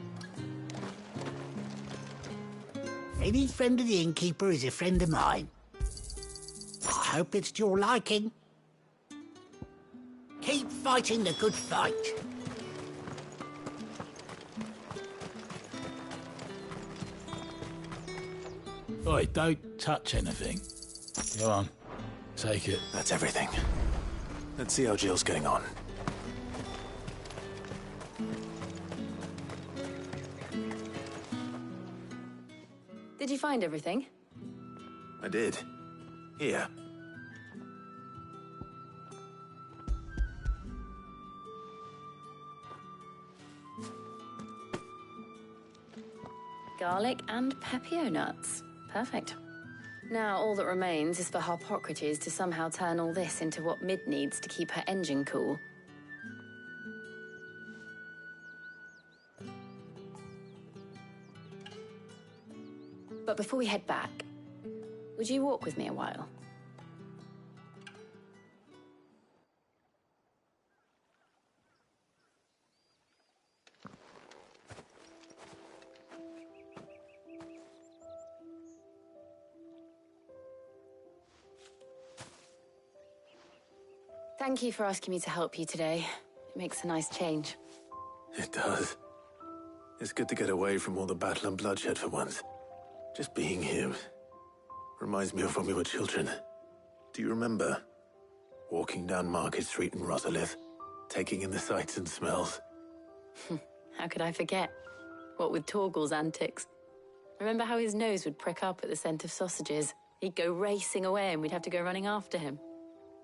Any friend of the innkeeper is a friend of mine. I hope it's to your liking. Keep fighting the good fight. Oi, don't touch anything. Go on, take it. That's everything. Let's see how Jill's getting on. Did you find everything? I did. Here. Garlic and pepio nuts. Perfect. Now all that remains is for Harpocrates to somehow turn all this into what Mid needs to keep her engine cool. But before we head back, would you walk with me a while? Thank you for asking me to help you today. It makes a nice change. It does. It's good to get away from all the battle and bloodshed for once. Just being here reminds me of when we were children. Do you remember? Walking down Market Street in Rosalith, taking in the sights and smells. How could I forget? What with Torgal's antics. Remember how his nose would prick up at the scent of sausages? He'd go racing away and we'd have to go running after him.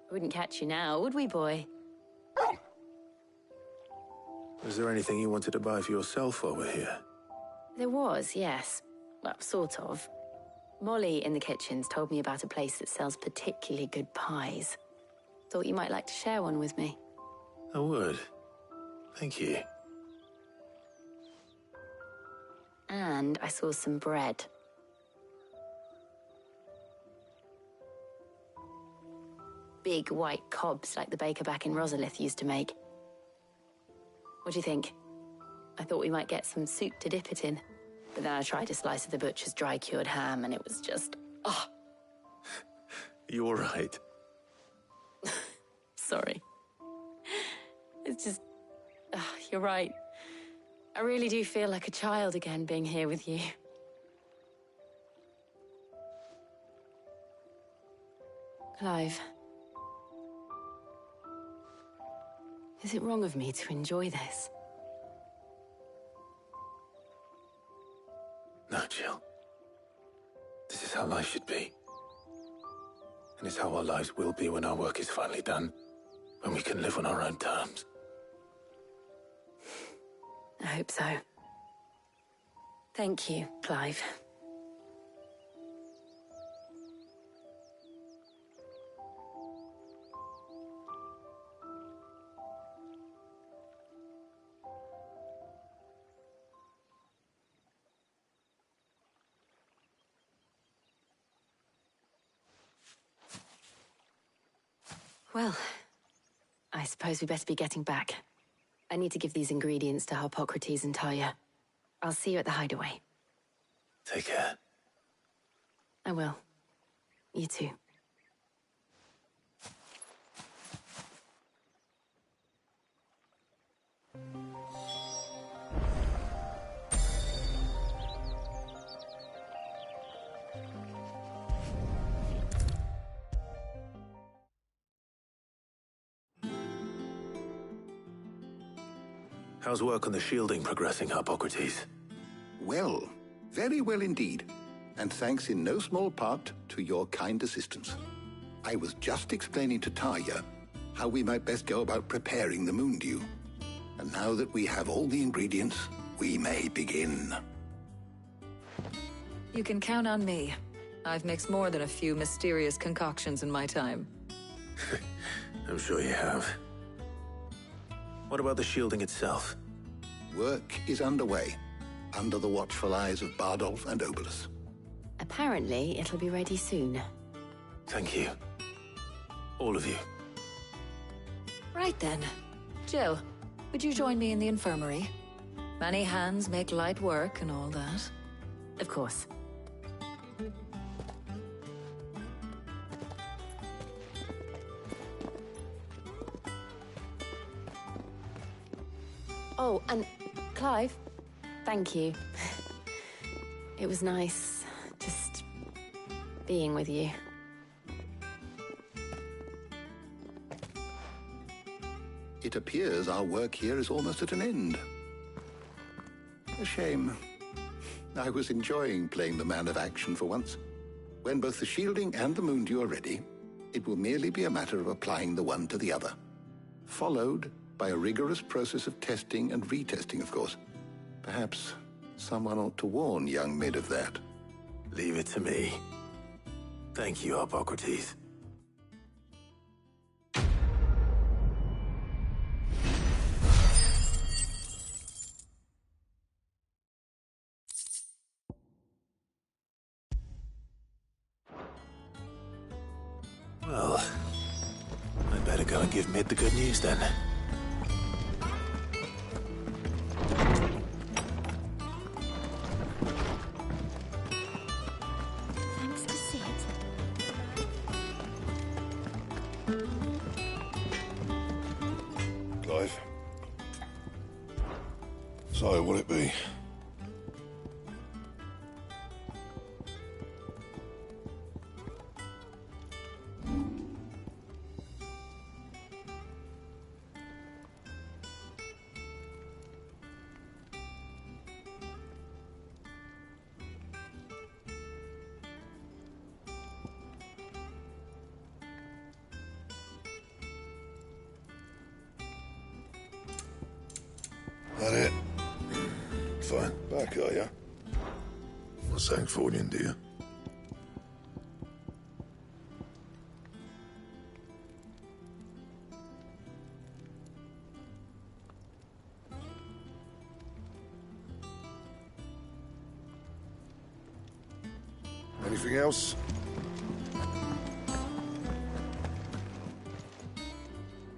We wouldn't catch you now, would we, boy? Was there anything you wanted to buy for yourself while we're here? There was, yes. Well, sort of. Molly in the kitchens told me about a place that sells particularly good pies. Thought you might like to share one with me. I would. Thank you. And I saw some bread. Big white cobs like the baker back in Rosalith used to make. What do you think? I thought we might get some soup to dip it in. But then I tried a slice of the butcher's dry-cured ham and it was just... oh. You all right? Sorry. It's just... you're right. I really do feel like a child again being here with you. Clive. Is it wrong of me to enjoy this? No, Jill. This is how life should be. And it's how our lives will be when our work is finally done. When we can live on our own terms. I hope so. Thank you, Clive. Well, I suppose we better be getting back. I need to give these ingredients to Harpocrates and Talia. I'll see you at the hideaway. Take care. I will. You too. How's work on the shielding progressing, Harpocrates? Well, very well indeed. And thanks in no small part to your kind assistance. I was just explaining to Talia how we might best go about preparing the moon dew. And now that we have all the ingredients, we may begin. You can count on me. I've mixed more than a few mysterious concoctions in my time. I'm sure you have. What about the shielding itself? Work is underway, under the watchful eyes of Bardolph and Obolus. Apparently, it'll be ready soon. Thank you. All of you. Right then. Jill, would you join me in the infirmary? Many hands make light work and all that. Of course. Oh, and Clive, thank you. It was nice just being with you. It appears our work here is almost at an end. A shame. I was enjoying playing the man of action for once. When both the shielding and the moon dew are ready, it will merely be a matter of applying the one to the other. Followed by a rigorous process of testing and retesting, of course. Perhaps someone ought to warn young Mid of that. Leave it to me. Thank you, Hippocrates. Well, I'd better go and give Mid the good news then. Thanks to Sid. Clive? So, will it be? That it? Fine. Back, are ya? Not saying forwarding, do you? Anything else?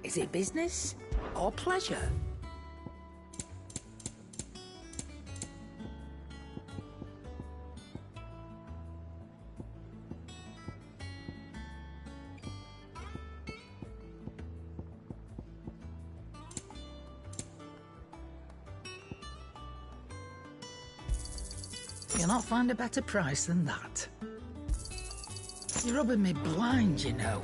Is it business or pleasure? You'll not find a better price than that. You're rubbing me blind, you know.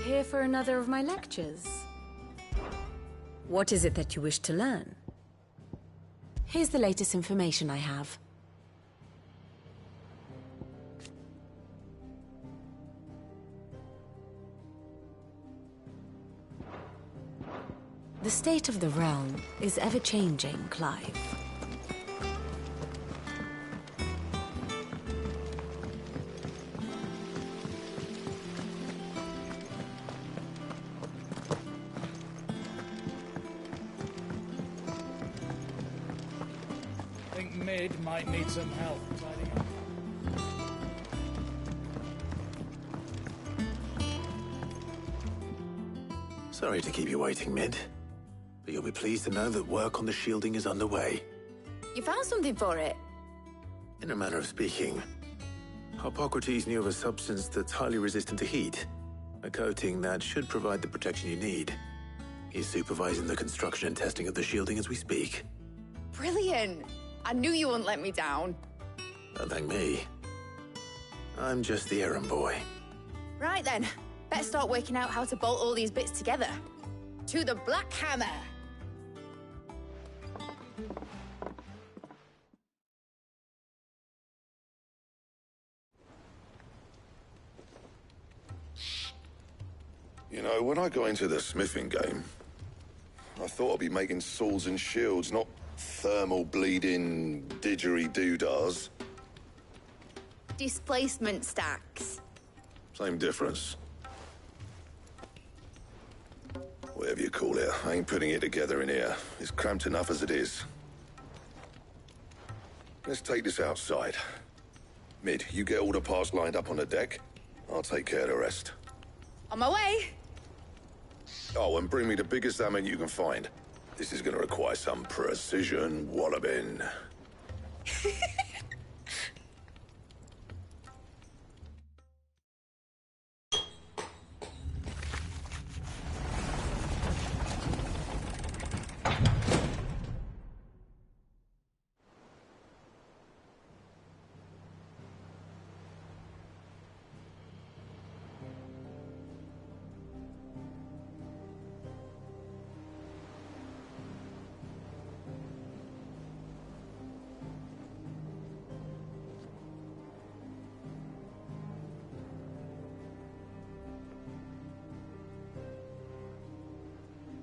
Here for another of my lectures? What is it that you wish to learn? Here's the latest information I have. The state of the realm is ever-changing, Clive. I think Mid might need some help tidying up. Sorry to keep you waiting, Mid. But you'll be pleased to know that work on the shielding is underway. You found something for it? In a manner of speaking, Hippocrates knew of a substance that's highly resistant to heat. A coating that should provide the protection you need. He's supervising the construction and testing of the shielding as we speak. Brilliant! I knew you wouldn't let me down. Don't thank me. I'm just the errand boy. Right then, better start working out how to bolt all these bits together. To the Black Hammer! You know, when I got into the smithing game, I thought I'd be making swords and shields, not thermal bleeding didgeridoo-dahs. Displacement stacks. Same difference. Whatever you call it, I ain't putting it together in here. It's cramped enough as it is. Let's take this outside. Mid, you get all the parts lined up on the deck. I'll take care of the rest. On my way! Oh, and bring me the biggest salmon you can find. This is gonna require some precision walloping.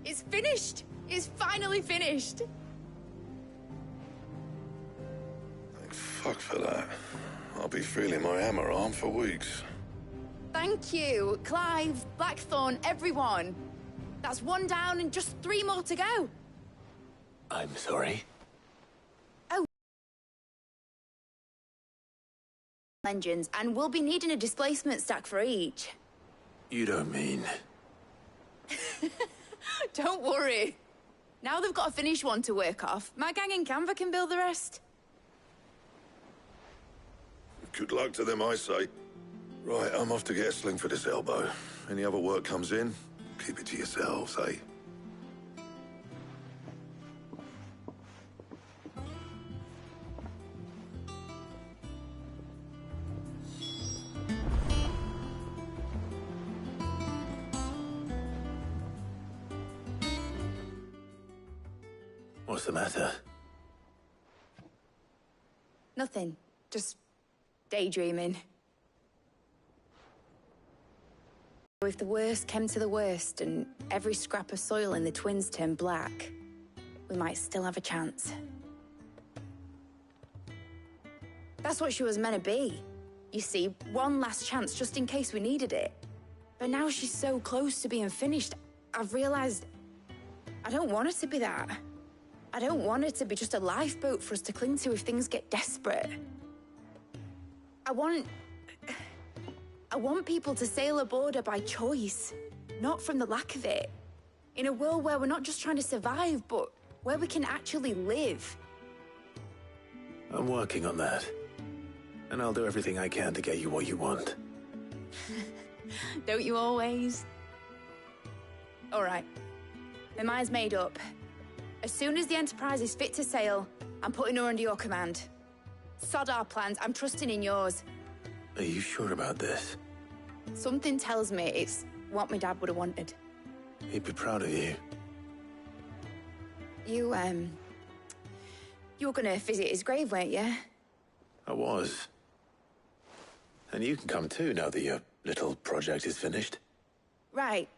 It's finished! It's finally finished! Thank fuck for that. I'll be feeling my hammer arm for weeks. Thank you, Clive, Blackthorn, everyone. That's one down and just 3 more to go. I'm sorry. Oh. Engines, and we'll be needing a displacement stack for each. You don't mean... Don't worry. Now they've got a finished one to work off, my gang in Canva can build the rest. Good luck to them, I say. Right, I'm off to get a sling for this elbow. Any other work comes in, keep it to yourselves, eh? What's the matter? Nothing. Just daydreaming. If the worst came to the worst and every scrap of soil in the twins turned black, we might still have a chance. That's what she was meant to be. You see, one last chance just in case we needed it. But now she's so close to being finished, I've realized I don't want her to be that. I don't want her to be just a lifeboat for us to cling to if things get desperate. I want people to sail aboard her by choice, not from the lack of it. In a world where we're not just trying to survive, but where we can actually live. I'm working on that. And I'll do everything I can to get you what you want. Don't you always? All right. My mind's made up. As soon as the Enterprise is fit to sail, I'm putting her under your command. Sod our plans, I'm trusting in yours. Are you sure about this? Something tells me it's what my dad would have wanted. He'd be proud of you. You were gonna visit his grave, weren't you? I was. And you can come too now that your little project is finished. Right.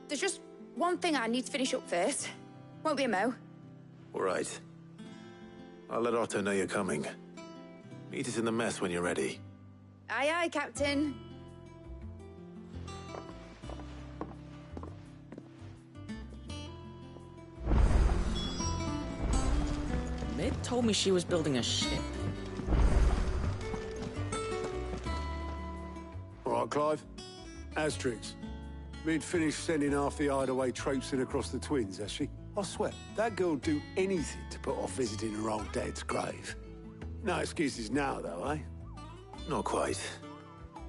There's just one thing I need to finish up first. Won't be a mo. All right. I'll let Otto know you're coming. Meet us in the mess when you're ready. Aye, aye, Captain. Mid told me she was building a ship. All right, Clive. Asterix. Mid finished sending half the hideaway traipsing across the twins, has she? I swear, that girl'd do anything to put off visiting her old dad's grave. No excuses now, though, eh? Not quite.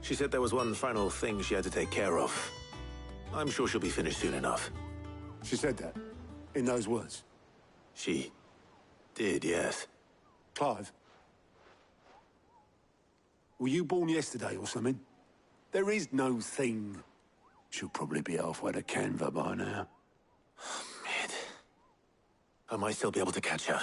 She said there was one final thing she had to take care of. I'm sure she'll be finished soon enough. She said that? In those words? She did, yes. Clive? Were you born yesterday or something? There is no thing. She'll probably be halfway to Canva by now. Man. I might still be able to catch her.